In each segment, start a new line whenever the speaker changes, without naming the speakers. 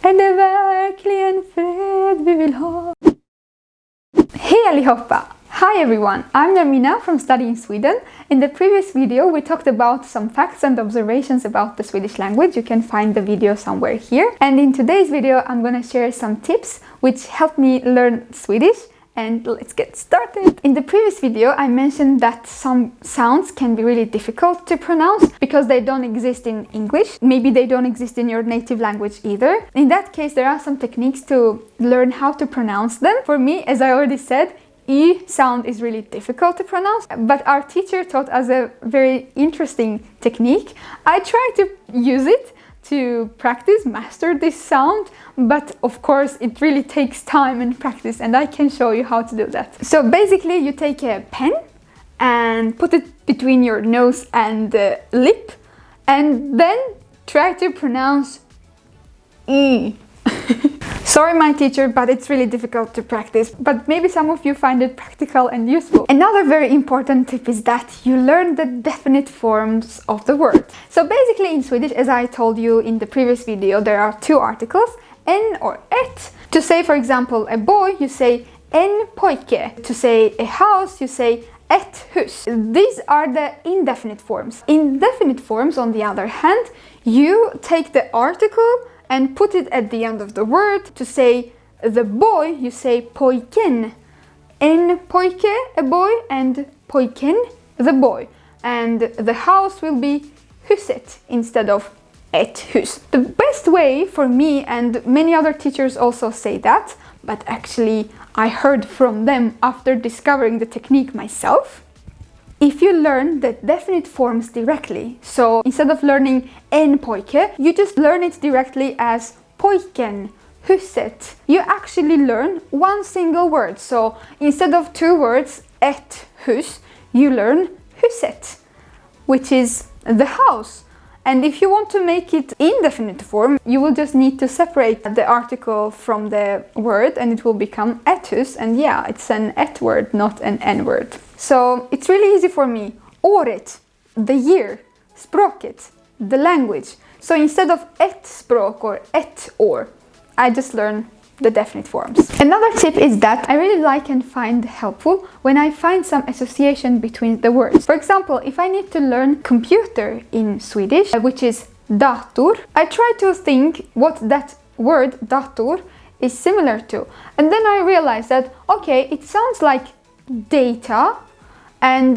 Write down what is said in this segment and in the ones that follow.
Är det verkligen fred vi vill ha? Hey allihopa! Hi everyone, I'm Narmina from Studying Sweden. In the previous video we talked about some facts and observations about the Swedish language. You can find the video somewhere here. And in today's video I'm gonna share some tips which helped me learn Swedish. And let's get started. In the previous video I mentioned that some sounds can be really difficult to pronounce because they don't exist in English. Maybe they don't exist in your native language either. In that case there are some techniques to learn how to pronounce them. For me, as I already said, E sound is really difficult to pronounce, but our teacher taught us a very interesting technique. I tried to use it to practice, master this sound, but of course it really takes time and practice, and I can show you how to do that. So basically you take a pen and put it between your nose and the lip, and then try to pronounce E. Sorry my teacher, but it's really difficult to practice, but maybe some of you find it practical and useful. Another very important tip is that you learn the definite forms of the word. So basically in Swedish, as I told you in the previous video, there are two articles, en or ett. To say, for example, a boy, you say en pojke. To say a house, you say ett hus. These are the indefinite forms. Indefinite forms, on the other hand, you take the article and put it at the end of the word. To say the boy, you say pojken. En pojke, a boy, and pojken, the boy. And the house will be huset instead of ett hus. The best way for me, and many other teachers also say that, but actually I heard from them after discovering the technique myself. If you learn the definite forms directly, so instead of learning en pojke, you just learn it directly as pojken, huset. You actually learn one single word. So instead of two words, ett hus, you learn huset, which is the house. And if you want to make it indefinite form, you will just need to separate the article from the word and it will become ett hus. And yeah, it's an ett word, not an n word. So it's really easy for me. Året, the year. Språket, the language. So instead of ett språk or ett år, I just learn the definite forms. Another tip is that I really like and find helpful when I find some association between the words. For example, if I need to learn computer in Swedish, which is dator, I try to think what that word dator is similar to. And then I realize that, okay, it sounds like data, and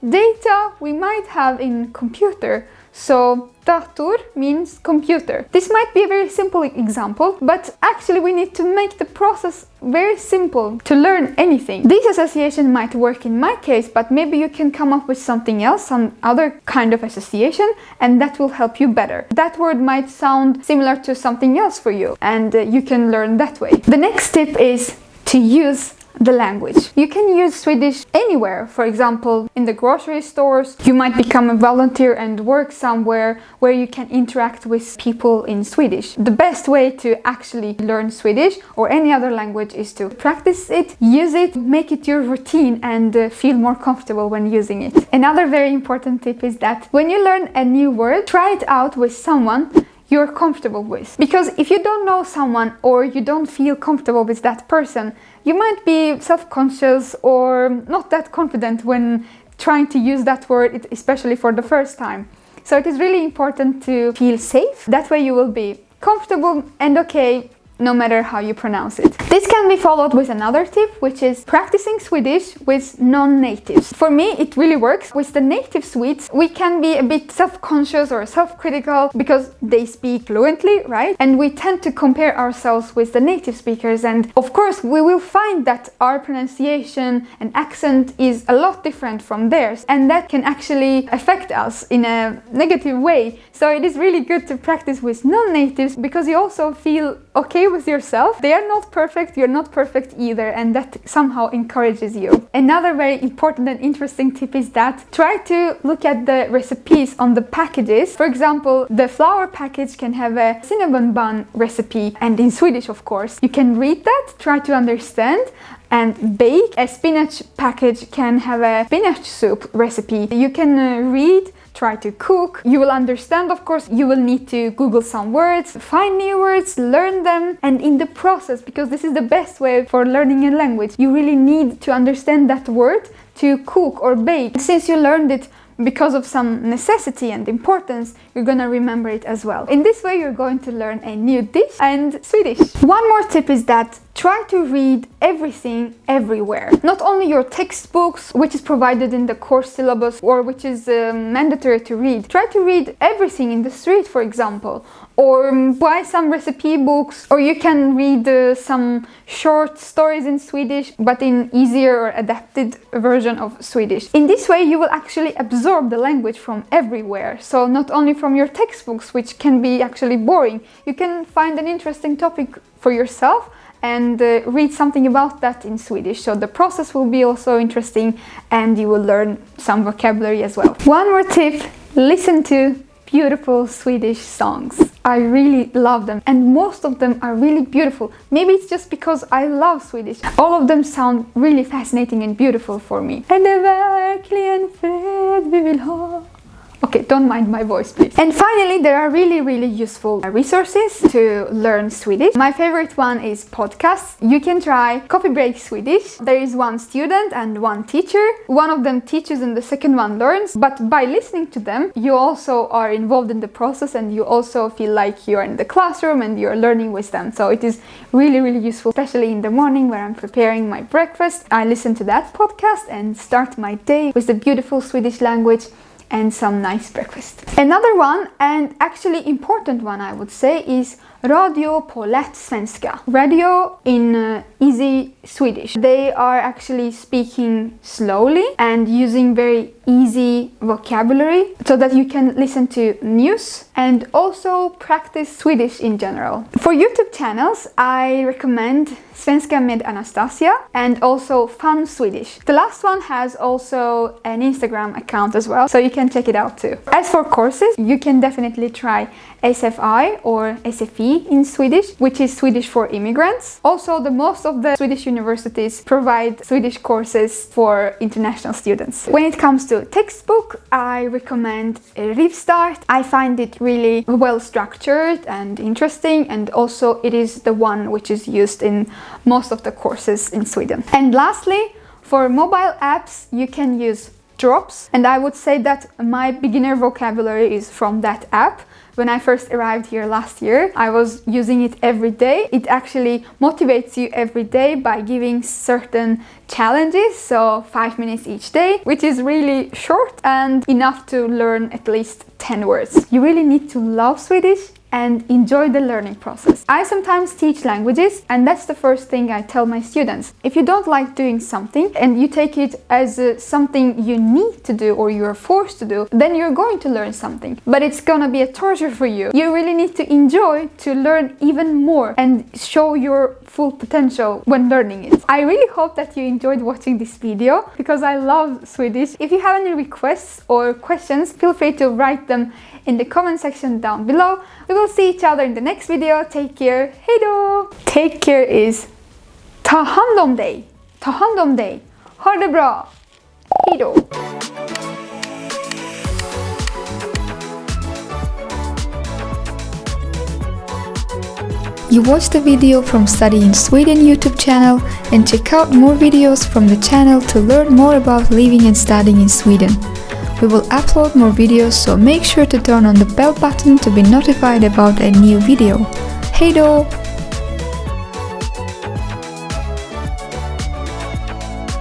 data we might have in computer. So dator means computer. This might be a very simple example, but actually we need to make the process very simple to learn anything. This association might work in my case, but maybe you can come up with something else, some other kind of association, and that will help you better. That word might sound similar to something else for you, and you can learn that way. The next tip is to use the language. You can use Swedish anywhere. For example, in the grocery stores, you might become a volunteer and work somewhere where you can interact with people in Swedish. The best way to actually learn Swedish or any other language is to practice it, use it, make it your routine, and feel more comfortable when using it. Another very important tip is that when you learn a new word, try it out with someone you're comfortable with. Because if you don't know someone or you don't feel comfortable with that person, you might be self-conscious or not that confident when trying to use that word, especially for the first time. So it is really important to feel safe. That way you will be comfortable and okay no matter how you pronounce it. This can be followed with another tip, which is practicing Swedish with non-natives. For me, it really works. With the native Swedes, we can be a bit self-conscious or self-critical because they speak fluently, right? And we tend to compare ourselves with the native speakers, and of course we will find that our pronunciation and accent is a lot different from theirs, and that can actually affect us in a negative way. So it is really good to practice with non-natives because you also feel okay with yourself. They are not perfect, you're not perfect either, and that somehow encourages you. Another very important and interesting tip is that try to look at the recipes on the packages. For example, the flour package can have a cinnamon bun recipe, and in Swedish of course. You can read that, try to understand, and bake. A spinach package can have a spinach soup recipe. You can read, try to cook. You will understand, of course, you will need to Google some words, find new words, learn them, and in the process, because this is the best way for learning a language, you really need to understand that word to cook or bake. Since you learned it because of some necessity and importance, you're gonna remember it as well. In this way, you're going to learn a new dish and Swedish. One more tip is that try to read everything everywhere. Not only your textbooks, which is provided in the course syllabus or which is mandatory to read. Try to read everything in the street, for example, or buy some recipe books, or you can read some short stories in Swedish, but in easier or adapted version of Swedish. In this way, you will actually absorb the language from everywhere. So not only from your textbooks, which can be actually boring, you can find an interesting topic for yourself and read something about that in Swedish. So the process will be also interesting and you will learn some vocabulary as well. One more tip, listen to beautiful Swedish songs. I really love them and most of them are really beautiful. Maybe it's just because I love Swedish. All of them sound really fascinating and beautiful for me. Är det verkligen fred vi vill ha? Okay, don't mind my voice, please. And finally, there are really useful resources to learn Swedish. My favorite one is podcasts. You can try Coffee Break Swedish. There is one student and one teacher. One of them teaches and the second one learns. But by listening to them, you also are involved in the process and you also feel like you're in the classroom and you're learning with them. So it is really useful, especially in the morning where I'm preparing my breakfast. I listen to that podcast and start my day with the beautiful Swedish language and some nice breakfast. Another one, and actually important one I would say, is Radio på lätt svenska. Radio in easy Swedish. They are actually speaking slowly and using very easy vocabulary so that you can listen to news and also practice Swedish in general. For YouTube channels, I recommend Svenska med Anastasia and also Fun Swedish. The last one has also an Instagram account as well, so you can check it out too. As for courses, you can definitely try SFI or SFI in Swedish, which is Swedish for immigrants. Also, most of the Swedish universities provide Swedish courses for international students. When it comes to textbook, I recommend Rivstart. I find it really well structured and interesting, and also it is the one which is used in most of the courses in Sweden. And lastly, for mobile apps, you can use Drops, and I would say that my beginner vocabulary is from that app. When I first arrived here last year, I was using it every day. It actually motivates you every day by giving certain challenges, so 5 minutes each day, which is really short and enough to learn at least 10 words. You really need to love Swedish and enjoy the learning process. I sometimes teach languages, and that's the first thing I tell my students. If you don't like doing something and you take it as something you need to do or you're forced to do, then you're going to learn something. But it's gonna be a torture for you. You really need to enjoy to learn even more and show your full potential when learning it. I really hope that you enjoyed watching this video because I love Swedish. If you have any requests or questions, feel free to write them in the comment section down below. We will see each other in the next video. Take care. Hejdå! Take care is ta hand om dig. Ta hand om dig. Ha det bra. Hejdå! You watched the video from Study in Sweden YouTube channel, and check out more videos from the channel to learn more about living and studying in Sweden. We will upload more videos, so make sure to turn on the bell button to be notified about a new video. Hejdå!